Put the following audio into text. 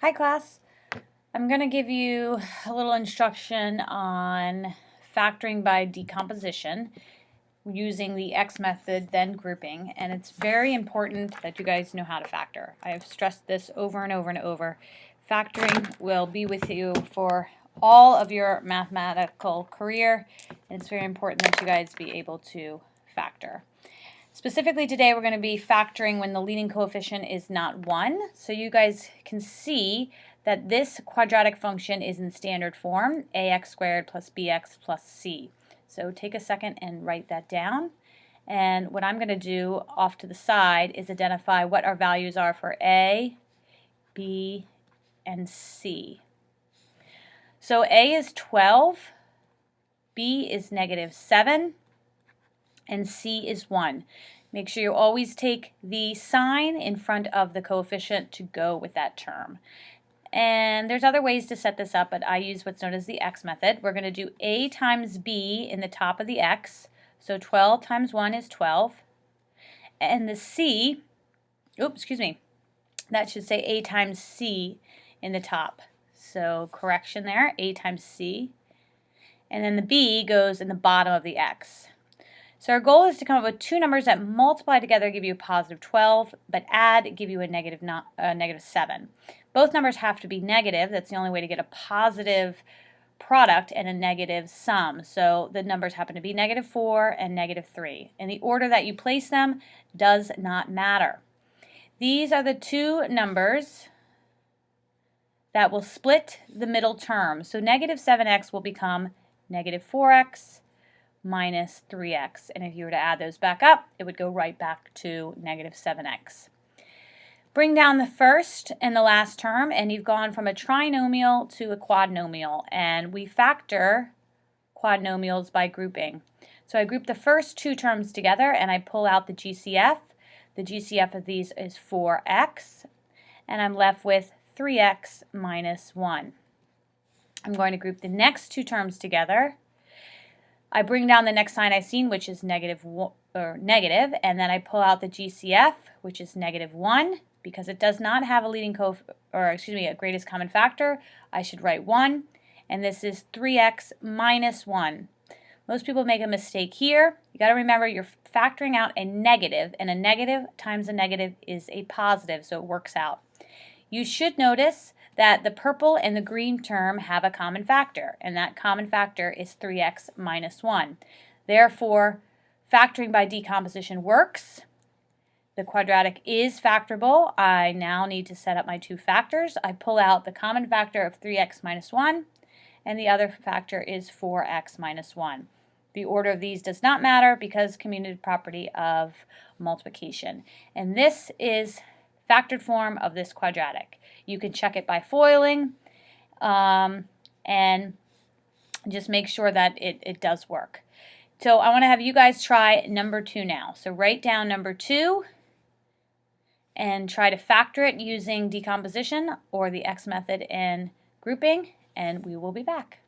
Hi class, I'm going to give you a little instruction on factoring by decomposition using the X method, then grouping, and it's very important that you guys know how to factor. I have stressed this over and over and over. Factoring will be with you for all of your mathematical career, and it's very important that you guys be able to factor. Specifically today we're going to be factoring when the leading coefficient is not 1. So you guys can see that this quadratic function is in standard form, ax squared plus bx plus c. So take a second and write that down. And what I'm going to do off to the side is identify what our values are for a, b, and c. So a is 12, b is -7, and c is 1. Make sure you always take the sign in front of the coefficient to go with that term. And there's other ways to set this up, but I use what's known as the X method. We're going to do a times b in the top of the X. So 12 times 1 is 12. And the c, that should say a times c in the top. So correction there, a times c. And then the b goes in the bottom of the X. So our goal is to come up with two numbers that multiply together give you a positive 12, but add give you a negative 7. Both numbers have to be negative. That's the only way to get a positive product and a negative sum. So the numbers happen to be -4 and -3. And the order that you place them does not matter. These are the two numbers that will split the middle term. So -7x will become -4x minus 3x, and if you were to add those back up, it would go right back to -7x. Bring down the first and the last term, and you've gone from a trinomial to a quadnomial, and we factor quadnomials by grouping. So I group the first two terms together, and I pull out the GCF. The GCF of these is 4x, and I'm left with 3x minus 1. I'm going to group the next two terms together. I bring down the next sign I've seen, which is negative, and then I pull out the GCF, which is -1. Because it does not have a greatest common factor, I should write 1, and this is 3x minus 1. Most people make a mistake here. You got to remember you're factoring out a negative, and a negative times a negative is a positive, so it works out. You should notice that the purple and the green term have a common factor, and that common factor is 3x minus 1. Therefore, factoring by decomposition works. The quadratic is factorable. I now need to set up my two factors. I pull out the common factor of 3x minus 1, and the other factor is 4x minus 1. The order of these does not matter because commutative property of multiplication. And this is factored form of this quadratic. You can check it by foiling and just make sure that it does work. So I want to have you guys try number 2 now. So write down number 2 and try to factor it using decomposition or the X method and grouping, and we will be back.